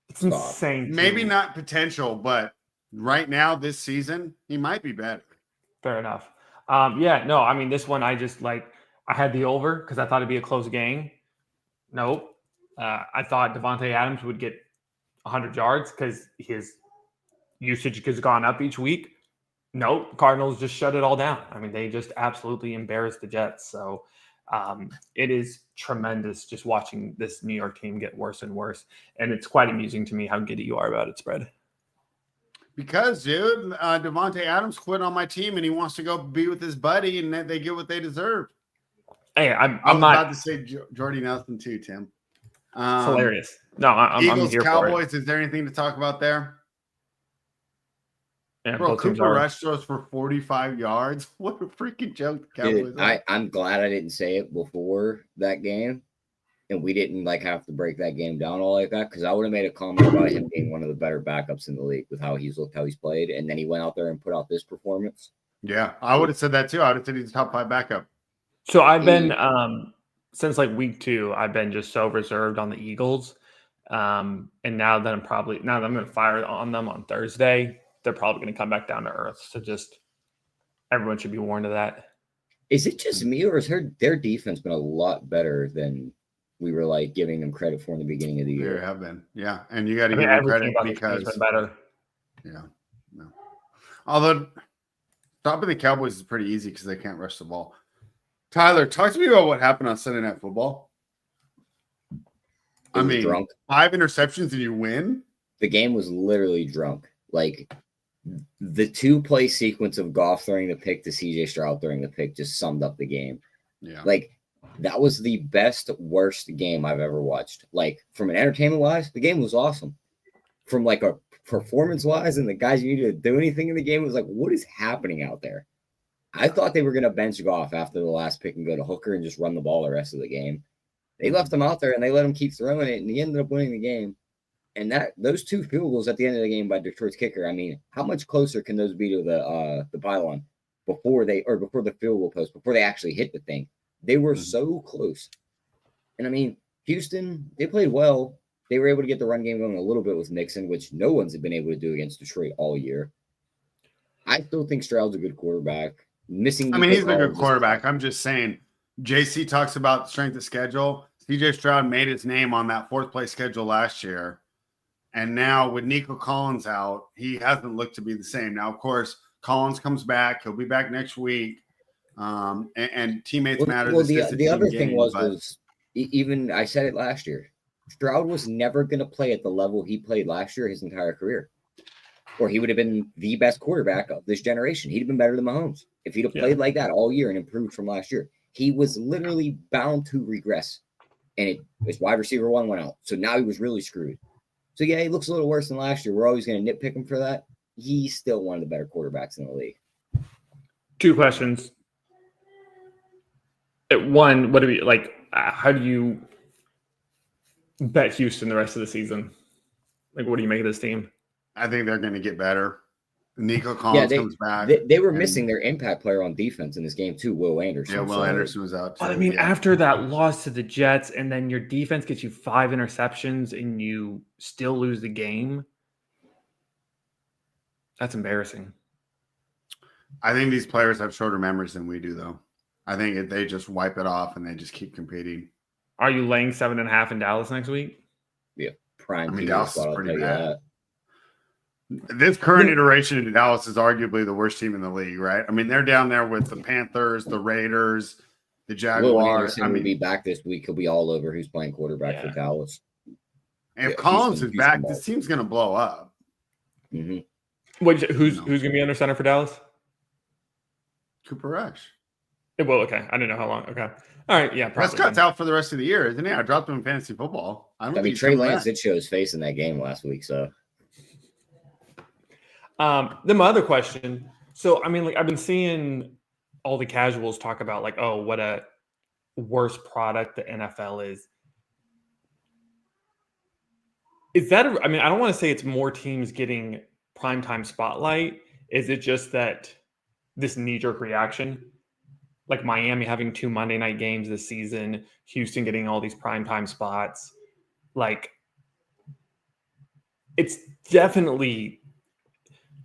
It's insane. Maybe not potential, but right now this season, he might be better. Fair enough. This one I just I had the over because I thought it'd be a close game. Nope. I thought Devontae Adams would get 100 yards because his usage has gone up each week. Nope, Cardinals just shut it all down. I mean, they just absolutely embarrassed the Jets. So it is tremendous just watching this New York team get worse and worse. And it's quite amusing to me how giddy you are about it, Spread. Because, dude, Devontae Adams quit on my team and he wants to go be with his buddy and they get what they deserve. Hey, I'm not about to say Jordy Nelson too, Tim. It's hilarious. No, I'm here Cowboys. for it. Is there anything to talk about there? Yeah, bro, Cooper Rush throws for 45 yards. What a freaking joke the Cowboys are. I'm glad I didn't say it before that game, and we didn't have to break that game down all like that, because I would have made a comment about him being one of the better backups in the league with how he's looked, how he's played, and then he went out there and put out this performance. Yeah, I would have said that too. I would have said he's a top 5 backup. So I've been since week 2, I've been just so reserved on the Eagles. And now that I'm going to fire on them on Thursday, they're probably going to come back down to earth. So just everyone should be warned of that. Is it just me, or has their defense been a lot better than we were giving them credit for in the beginning of the year? They have been, yeah. And you got to give them credit because been better. Yeah, no. Although stopping the Cowboys is pretty easy because they can't rush the ball. Tyler, talk to me about what happened on Sunday Night Football. Drunk. 5 interceptions and you win? The game was literally drunk. The 2-play sequence of Goff throwing the pick to CJ Stroud throwing the pick just summed up the game. Yeah. That was the best, worst game I've ever watched. From an entertainment-wise, the game was awesome. From a performance-wise and the guys you needed to do anything in the game, it was what is happening out there? I thought they were going to bench Goff after the last pick and go to Hooker and just run the ball the rest of the game. They left him out there and they let him keep throwing it, and he ended up winning the game. And those 2 field goals at the end of the game by Detroit's kicker, how much closer can those be to the pylon before the field goal post, before they actually hit the thing? They were so close. And Houston, they played well. They were able to get the run game going a little bit with Mixon, which no one's been able to do against Detroit all year. I still think Stroud's a good quarterback. Missing. I mean, he's a Nico good Collins quarterback. I'm just saying, JC talks about strength of schedule. CJ Stroud made his name on that fourth place schedule last year. And now with Nico Collins out, he hasn't looked to be the same. Now, of course, Collins comes back. He'll be back next week. And teammates matter. Well, the other thing was even I said it last year. Stroud was never going to play at the level he played last year his entire career, or he would have been the best quarterback of this generation. He'd have been better than Mahomes if he'd have played like that all year and improved from last year. He was literally bound to regress, and his wide receiver one went out, so now he was really screwed. So yeah, he looks a little worse than last year. We're always going to nitpick him for that. He's still one of the better quarterbacks in the league. 2 questions. One, what do we like? How do you bet Houston the rest of the season? Like, what do you make of this team? I think they're going to get better. Nico Collins comes back. They were missing their impact player on defense in this game too, Will Anderson. Yeah, Will Anderson was out too. I mean, after that loss to the Jets, and then your defense gets you 5 interceptions and you still lose the game, that's embarrassing. I think these players have shorter memories than we do, though. I think if they just wipe it off and they just keep competing. Are you laying 7.5 in Dallas next week? Yeah, prime. I mean, Dallas is pretty bad. That. This current iteration of Dallas is arguably the worst team in the league, right? I mean, they're down there with the Panthers, the Raiders, the Jaguars. Will Anderson will be back this week. He'll be all over who's playing quarterback for Dallas. And if Collins is back, this team's going to blow up. Mm-hmm. Wait, who's going to be under center for Dallas? Cooper Rush. Well, okay. I didn't know how long. Okay. All right. Yeah. Prescott's out for the rest of the year, isn't he? I dropped him in fantasy football. I mean, Trey Lance did show his face in that game last week, so. Then my other question. So, I mean, like, I've been seeing all the casuals talk about, like, oh, what a worse product the NFL is. Is that, I mean, I don't want to say it's more teams getting primetime spotlight. Is it just that this knee-jerk reaction? Like Miami having 2 Monday night games this season, Houston getting all these primetime spots. Like, it's definitely,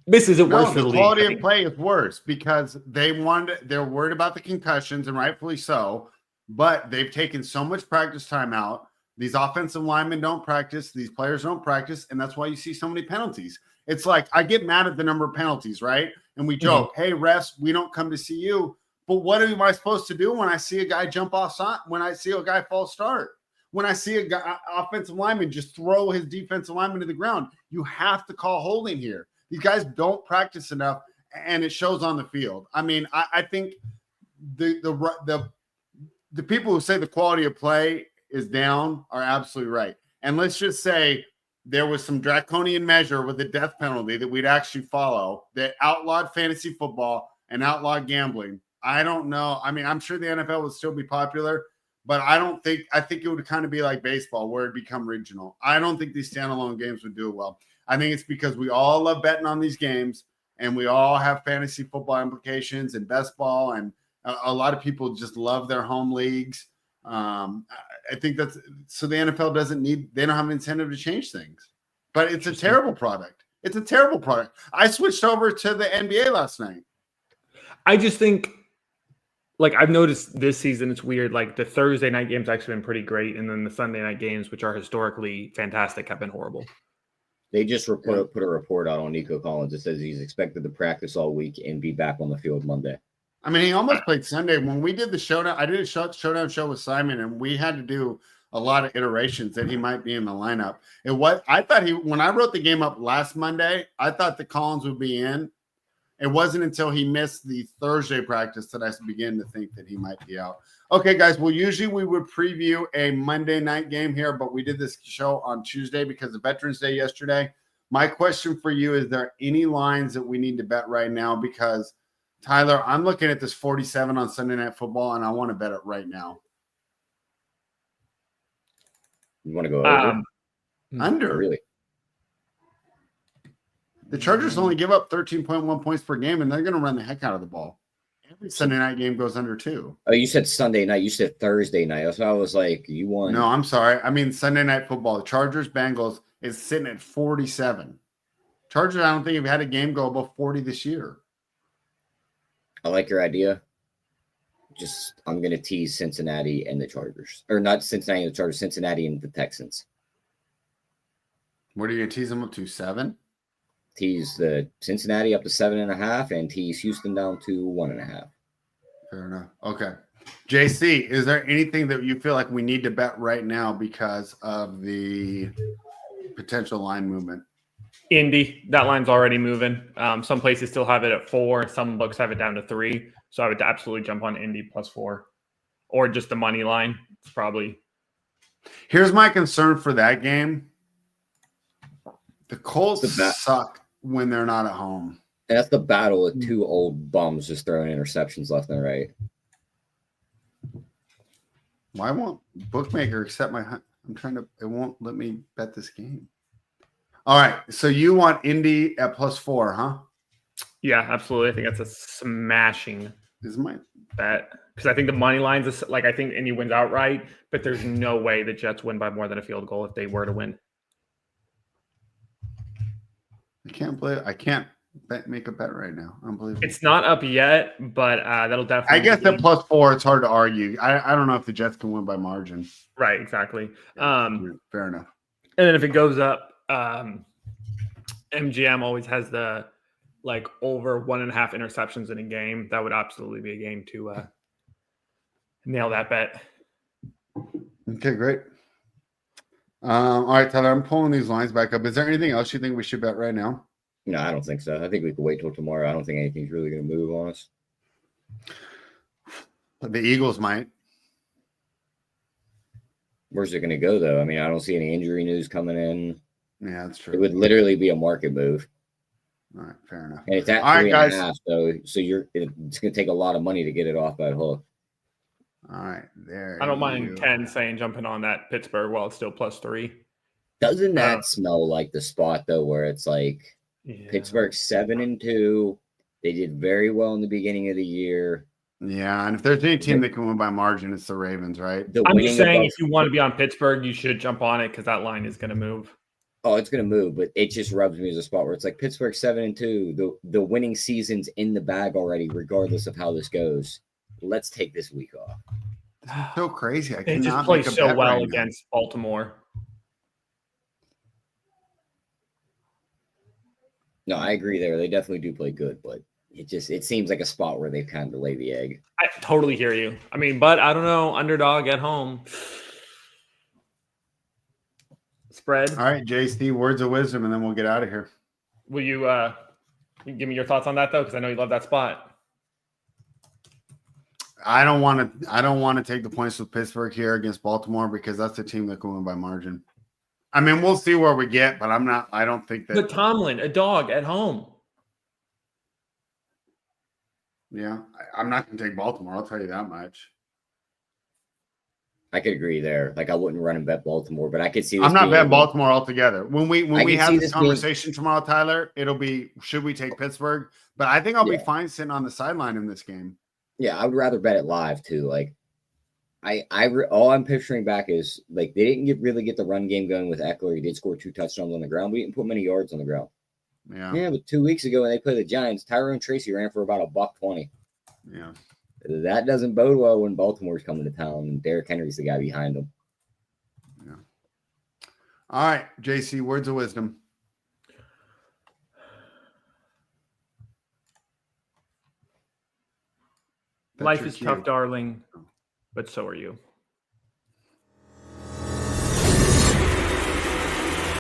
this isn't worse for the league. The quality of play is worse because they're worried about the concussions, and rightfully so, but they've taken so much practice time out. These offensive linemen don't practice. These players don't practice, and that's why you see so many penalties. It's like I get mad at the number of penalties, right? And we joke, hey, refs, we don't come to see you. But what am I supposed to do when I see a guy jump off side, when I see a guy false start, when I see a guy, offensive lineman just throw his defensive lineman to the ground? You have to call holding here. These guys don't practice enough, and it shows on the field. I mean, I think the people who say the quality of play is down are absolutely right. And let's just say there was some draconian measure with the death penalty that we'd actually follow that outlawed fantasy football and outlawed gambling. I don't know. I mean, I'm sure the NFL would still be popular, but I think it would kind of be like baseball where it become regional. I don't think these standalone games would do it well. I think it's because we all love betting on these games and we all have fantasy football implications and best ball. And a lot of people just love their home leagues. I think that's so the NFL they don't have an incentive to change things, but it's a terrible product. It's a terrible product. I switched over to the NBA last night. I just think, like, I've noticed this season, it's weird. Like, the Thursday night games actually been pretty great. And then the Sunday night games, which are historically fantastic, have been horrible. They just put a report out on Nico Collins. It says he's expected to practice all week and be back on the field Monday. I mean, he almost played Sunday. When we did the showdown, I did a showdown show with Simon, and we had to do a lot of iterations that he might be in the lineup. I thought when I wrote the game up last Monday, I thought that Collins would be in. It wasn't until he missed the Thursday practice that I began to think that he might be out. Okay, guys. Well, usually we would preview a Monday night game here, but we did this show on Tuesday because of Veterans Day yesterday. My question for you, is there any lines that we need to bet right now? Because Tyler, I'm looking at this 47 on Sunday Night Football, and I want to bet it right now. You want to go over? Under. Really? The Chargers only give up 13.1 points per game, and they're going to run the heck out of the ball. Every Sunday night game goes under 2. Oh, you said Sunday night. You said Thursday night. So I was like, you won. No, I'm sorry. I mean Sunday Night Football. The Chargers-Bengals is sitting at 47. Chargers, I don't think have had a game go above 40 this year. I like your idea. Just I'm gonna tease Cincinnati and the Chargers, or not Cincinnati and the Chargers, Cincinnati and the Texans. What are you gonna tease them up to 7? Tease the Cincinnati up to 7.5, and tease Houston down to 1.5. Fair enough. Okay. JC, is there anything that you feel like we need to bet right now because of the potential line movement? Indy, that line's already moving. Some places still have it at 4. Some books have it down to 3. So I would absolutely jump on Indy +4, or just the money line. It's probably. Here's my concern for that game. The Colts suck when they're not at home. And that's the battle of two old bums just throwing interceptions left and right. Why won't bookmaker accept my? It won't let me bet this game. All right. So you want Indy at +4, huh? Yeah, absolutely. I think that's a smashing Is my bet, because I think the money lines is like, I think Indy wins outright, but there's no way the Jets win by more than a field goal if they were to win. I can't make a bet right now. Unbelievable. It's not up yet, but that'll definitely. I guess at +4, it's hard to argue. I don't know if the Jets can win by margin. Right, exactly. Fair enough. And then if it goes up, MGM always has the over 1.5 interceptions in a game. That would absolutely be a game to nail that bet. Okay, great. All right, Tyler, I'm pulling these lines back up. Is there anything else you think we should bet right now? No, I don't think so. I think we can wait till tomorrow. I don't think anything's really going to move on us. The Eagles might. Where's it going to go, though? I mean, I don't see any injury news coming in. Yeah, that's true. It would literally be a market move. All right, fair enough. And it's at 3.5, so it's going to take a lot of money to get it off that hook. All right, there. I don't mind Ken saying jumping on that Pittsburgh while it's still +3. Doesn't that smell like the spot though, where it's like Pittsburgh 7-2? They did very well in the beginning of the year. Yeah, and if there's any team that can win by margin, it's the Ravens, right? I'm just saying, if you want to be on Pittsburgh, you should jump on it because that line is going to move. Oh, it's going to move, but it just rubs me as a spot where it's like Pittsburgh 7-2. The winning season's in the bag already, regardless of how this goes. Let's take this week off. It's so crazy. I They just play so well against Baltimore. No, I agree there. They definitely do play good, but it seems like a spot where they've kind of laid the egg. I totally hear you. I mean, but I don't know. Underdog at home. Spread. All right, JC, words of wisdom, and then we'll get out of here. Will you give me your thoughts on that though? Because I know you love that spot. I don't want to take the points with Pittsburgh here against Baltimore because that's the team that can win by margin. I mean, we'll see where we get, but I don't think that. But Tomlin, a dog at home. Yeah, I'm not going to take Baltimore. I'll tell you that much. I could agree there. Like I wouldn't run and bet Baltimore, but I could see this. I'm not betting Baltimore altogether. When we have this conversation being... tomorrow, Tyler, it'll be should we take Pittsburgh? But I think I'll be fine sitting on the sideline in this game. Yeah, I would rather bet it live too. Like all I'm picturing back is like they didn't really get the run game going with Eckler. He did score 2 touchdowns on the ground. We didn't put many yards on the ground. Yeah, but 2 weeks ago when they played the Giants, Tyrone Tracy ran for about $120. Yeah. That doesn't bode well when Baltimore's coming to town and Derrick Henry's the guy behind them. Yeah. All right, JC, words of wisdom. Life is tough, darling, but so are you.